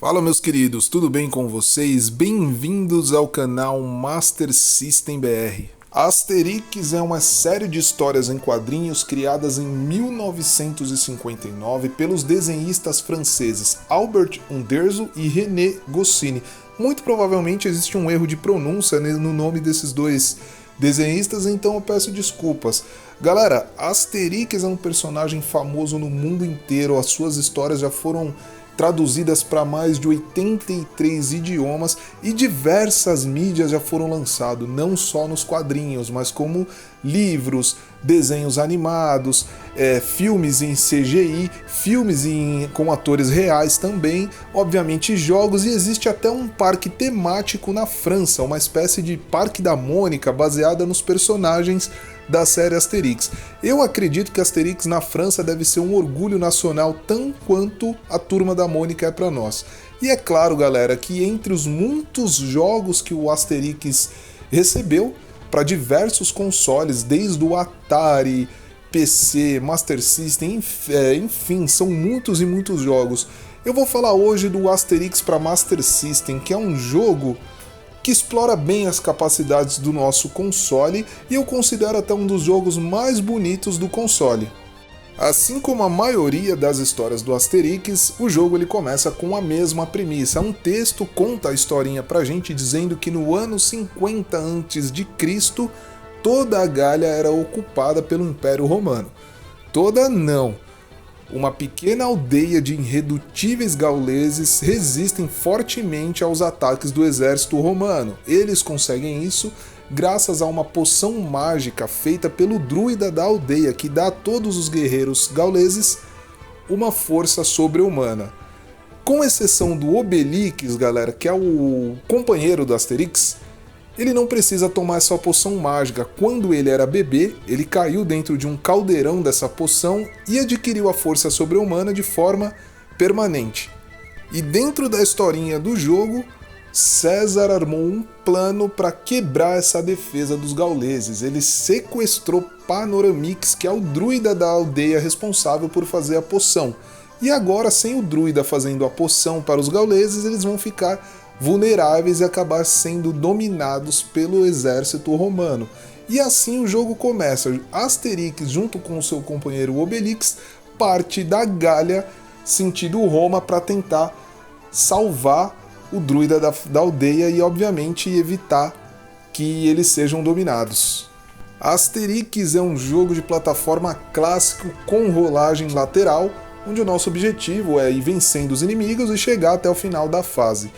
Fala meus queridos, tudo bem com vocês? Bem-vindos ao canal Master System BR. Asterix é uma série de histórias em quadrinhos criadas em 1959 pelos desenhistas franceses Albert Uderzo e René Goscinny. Muito provavelmente existe um erro de pronúncia no nome desses dois desenhistas, então eu peço desculpas. Galera, Asterix é um personagem famoso no mundo inteiro, as suas histórias já foram traduzidas para mais de 83 idiomas e diversas mídias já foram lançadas, não só nos quadrinhos, mas como livros, desenhos animados, filmes em CGI, filmes com atores reais também, obviamente jogos, e existe até um parque temático na França, uma espécie de Parque da Mônica baseada nos personagens da série Asterix. Eu acredito que Asterix na França deve ser um orgulho nacional tão quanto a Turma da Mônica é para nós. E é claro, galera, que entre os muitos jogos que o Asterix recebeu para diversos consoles, desde o Atari, PC, Master System, enfim, são muitos e muitos jogos. Eu vou falar hoje do Asterix para Master System, que é um jogo que explora bem as capacidades do nosso console e eu considero até um dos jogos mais bonitos do console. Assim como a maioria das histórias do Asterix, o jogo ele começa com a mesma premissa. Um texto conta a historinha pra gente dizendo que no ano 50 a.C., toda a Gália era ocupada pelo Império Romano. Toda não. Uma pequena aldeia de irredutíveis gauleses resistem fortemente aos ataques do exército romano. Eles conseguem isso graças a uma poção mágica feita pelo druida da aldeia, que dá a todos os guerreiros gauleses uma força sobre-humana. Com exceção do Obelix, galera, que é o companheiro do Asterix, ele não precisa tomar essa poção mágica. Quando ele era bebê, ele caiu dentro de um caldeirão dessa poção e adquiriu a força sobre-humana de forma permanente. E dentro da historinha do jogo, César armou um plano para quebrar essa defesa dos gauleses. Ele sequestrou Panoramix, que é o druida da aldeia responsável por fazer a poção. E agora, sem o druida fazendo a poção para os gauleses, eles vão ficar vulneráveis e acabar sendo dominados pelo exército romano. E assim o jogo começa. Asterix, junto com o seu companheiro Obelix, parte da Gália sentido Roma para tentar salvar o druida da aldeia e obviamente evitar que eles sejam dominados. Asterix é um jogo de plataforma clássico com rolagem lateral, onde o nosso objetivo é ir vencendo os inimigos e chegar até o final da fase.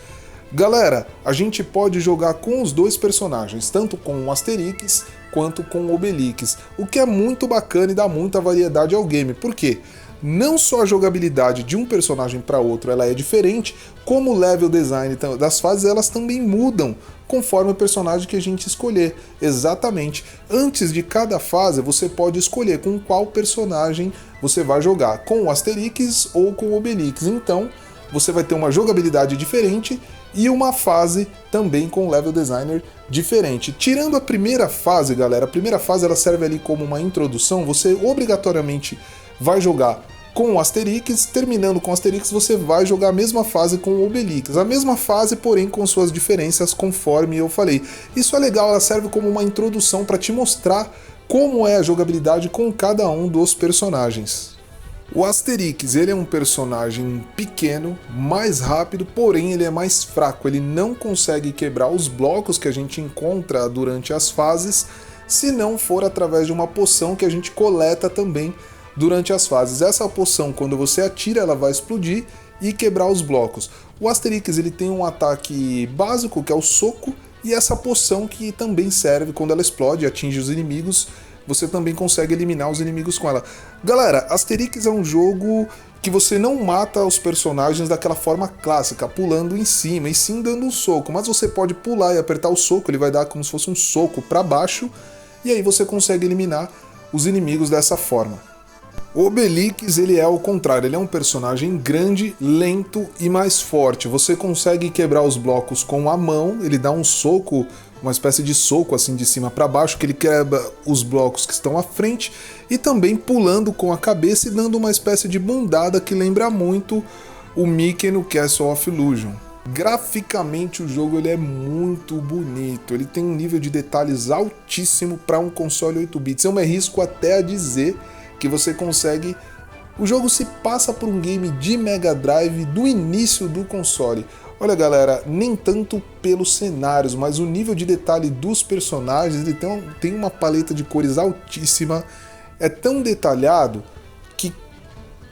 Galera, a gente pode jogar com os dois personagens, tanto com o Asterix quanto com o Obelix, o que é muito bacana e dá muita variedade ao game. Por quê? Não só a jogabilidade de um personagem para outro ela é diferente, como o level design das fases elas também mudam conforme o personagem que a gente escolher. Exatamente, antes de cada fase você pode escolher com qual personagem você vai jogar, com o Asterix ou com o Obelix. Então você vai ter uma jogabilidade diferente e uma fase também com level designer diferente. Tirando a primeira fase, galera, a primeira fase ela serve ali como uma introdução, você obrigatoriamente vai jogar com o Asterix, terminando com o Asterix você vai jogar a mesma fase com o Obelix, a mesma fase porém com suas diferenças conforme eu falei. Isso é legal, ela serve como uma introdução para te mostrar como é a jogabilidade com cada um dos personagens. O Asterix ele é um personagem pequeno, mais rápido, porém ele é mais fraco, ele não consegue quebrar os blocos que a gente encontra durante as fases, se não for através de uma poção que a gente coleta também durante as fases. Essa poção, quando você atira, ela vai explodir e quebrar os blocos. O Asterix ele tem um ataque básico, que é o soco, e essa poção que também serve quando ela explode e atinge os inimigos, você também consegue eliminar os inimigos com ela. Galera, Asterix é um jogo que você não mata os personagens daquela forma clássica, pulando em cima, e sim dando um soco, mas você pode pular e apertar o soco, ele vai dar como se fosse um soco para baixo, e aí você consegue eliminar os inimigos dessa forma. O Obelix ele é ao contrário, ele é um personagem grande, lento e mais forte. Você consegue quebrar os blocos com a mão, ele dá um soco, uma espécie de soco assim de cima para baixo, que ele quebra os blocos que estão à frente, e também pulando com a cabeça e dando uma espécie de bundada que lembra muito o Mickey no Castle of Illusion. Graficamente o jogo ele é muito bonito, ele tem um nível de detalhes altíssimo para um console 8 bits. Eu me arrisco até a dizer que você consegue... O jogo se passa por um game de Mega Drive do início do console. Olha galera, nem tanto pelos cenários, mas o nível de detalhe dos personagens, ele tem uma paleta de cores altíssima, é tão detalhado que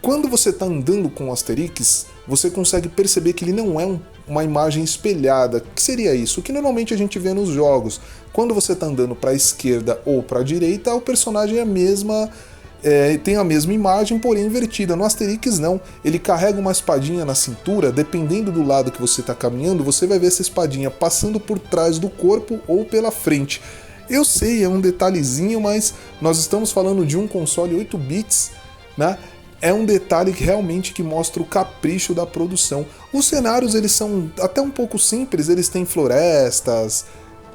quando você está andando com o Asterix, você consegue perceber que ele não é uma imagem espelhada. O que seria isso? O que normalmente a gente vê nos jogos. Quando você está andando para a esquerda ou para a direita, o personagem tem a mesma imagem, porém invertida. No Asterix não, ele carrega uma espadinha na cintura, dependendo do lado que você está caminhando, você vai ver essa espadinha passando por trás do corpo ou pela frente. Eu sei, é um detalhezinho, mas nós estamos falando de um console 8 bits, né? É um detalhe que realmente mostra o capricho da produção. Os cenários eles são até um pouco simples, eles têm florestas,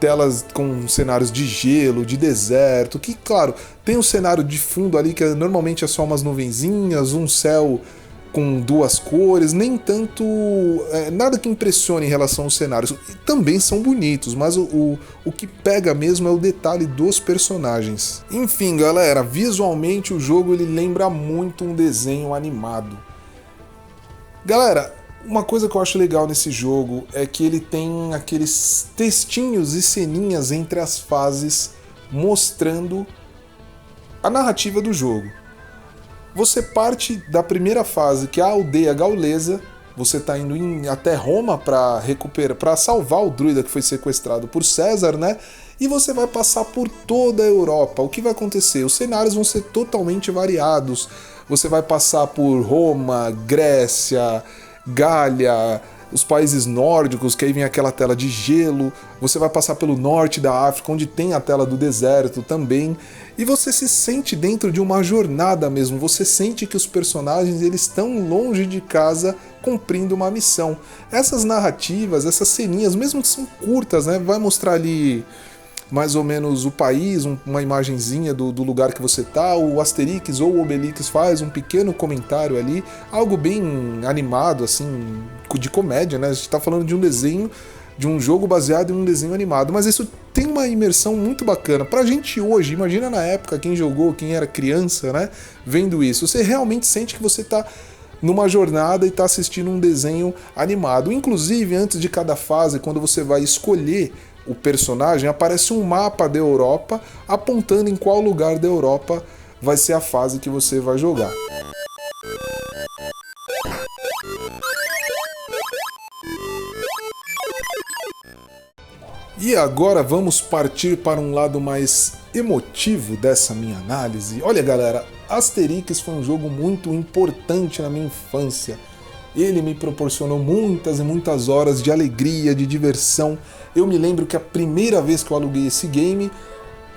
telas com cenários de gelo, de deserto, que claro, tem um cenário de fundo ali que normalmente é só umas nuvenzinhas, um céu com duas cores, nem tanto... nada que impressione em relação aos cenários. Também são bonitos, mas o que pega mesmo é o detalhe dos personagens. Enfim, galera, visualmente o jogo ele lembra muito um desenho animado. Galera, uma coisa que eu acho legal nesse jogo é que ele tem aqueles textinhos e ceninhas entre as fases mostrando a narrativa do jogo. Você parte da primeira fase, que é a aldeia gaulesa, você está indo até Roma para salvar o druida que foi sequestrado por César, né? E você vai passar por toda a Europa. O que vai acontecer? Os cenários vão ser totalmente variados. Você vai passar por Roma, Grécia, Gália, os países nórdicos, que aí vem aquela tela de gelo. Você vai passar pelo norte da África, onde tem a tela do deserto também. E você se sente dentro de uma jornada mesmo, você sente que os personagens eles estão longe de casa cumprindo uma missão. Essas narrativas, essas ceninhas, mesmo que são curtas, né, vai mostrar ali mais ou menos o país, uma imagenzinha do lugar que você tá, o Asterix ou o Obelix faz um pequeno comentário ali, algo bem animado, assim, de comédia, né? A gente tá falando de um desenho, de um jogo baseado em um desenho animado, mas isso tem uma imersão muito bacana. Pra gente hoje, imagina na época quem jogou, quem era criança, né, vendo isso, você realmente sente que você tá numa jornada e tá assistindo um desenho animado. Inclusive, antes de cada fase, quando você vai escolher o personagem, aparece um mapa da Europa apontando em qual lugar da Europa vai ser a fase que você vai jogar. E agora vamos partir para um lado mais emotivo dessa minha análise. Olha galera, Asterix foi um jogo muito importante na minha infância. Ele me proporcionou muitas e muitas horas de alegria, de diversão. Eu me lembro que a primeira vez que eu aluguei esse game,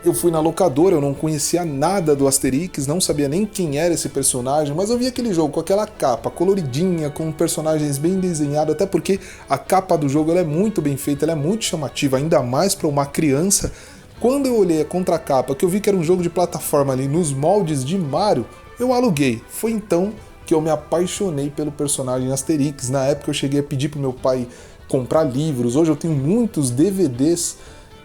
eu fui na locadora, eu não conhecia nada do Asterix, não sabia nem quem era esse personagem, mas eu vi aquele jogo com aquela capa coloridinha, com personagens bem desenhados, até porque a capa do jogo ela é muito bem feita, ela é muito chamativa, ainda mais para uma criança. Quando eu olhei a contracapa, que eu vi que era um jogo de plataforma ali nos moldes de Mario, eu aluguei. Foi então que eu me apaixonei pelo personagem Asterix. Na época eu cheguei a pedir pro meu pai comprar livros, hoje eu tenho muitos DVDs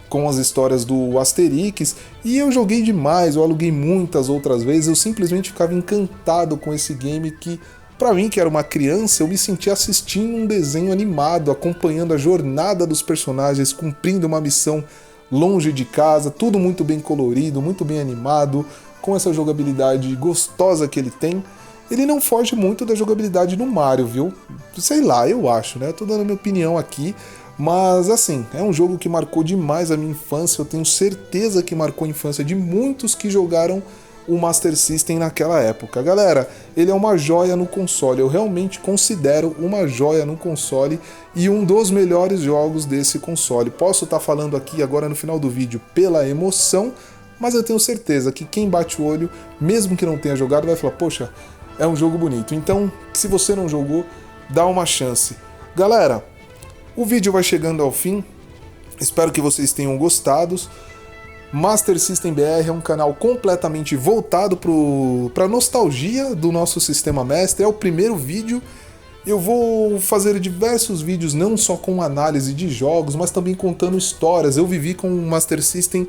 com as histórias do Asterix, e eu joguei demais, eu aluguei muitas outras vezes, eu simplesmente ficava encantado com esse game que, pra mim que era uma criança, eu me sentia assistindo um desenho animado, acompanhando a jornada dos personagens, cumprindo uma missão longe de casa, tudo muito bem colorido, muito bem animado, com essa jogabilidade gostosa que ele tem. Ele não foge muito da jogabilidade do Mario, viu? Sei lá, eu acho, né? Tô dando minha opinião aqui, mas assim, é um jogo que marcou demais a minha infância, eu tenho certeza que marcou a infância de muitos que jogaram o Master System naquela época. Galera, ele é uma joia no console, eu realmente considero uma joia no console e um dos melhores jogos desse console. Posso estar falando aqui agora no final do vídeo pela emoção, mas eu tenho certeza que quem bate o olho, mesmo que não tenha jogado, vai falar, poxa, é um jogo bonito. Então, se você não jogou, dá uma chance. Galera, o vídeo vai chegando ao fim. Espero que vocês tenham gostado. Master System BR é um canal completamente voltado para a nostalgia do nosso sistema mestre. É o primeiro vídeo Eu vou fazer diversos vídeos não só com análise de jogos, mas também contando histórias. Eu vivi com o Master System,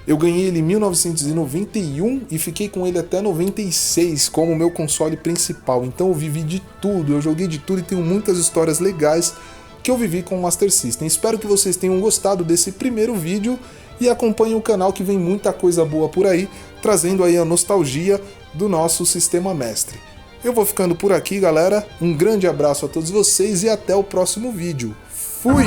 eu ganhei ele em 1991 e fiquei com ele até 96 como meu console principal. Então eu vivi de tudo, eu joguei de tudo e tenho muitas histórias legais que eu vivi com o Master System. Espero que vocês tenham gostado desse primeiro vídeo e acompanhem o canal que vem muita coisa boa por aí, trazendo aí a nostalgia do nosso sistema mestre. Eu vou ficando por aqui, galera. Um grande abraço a todos vocês e até o próximo vídeo. Fui!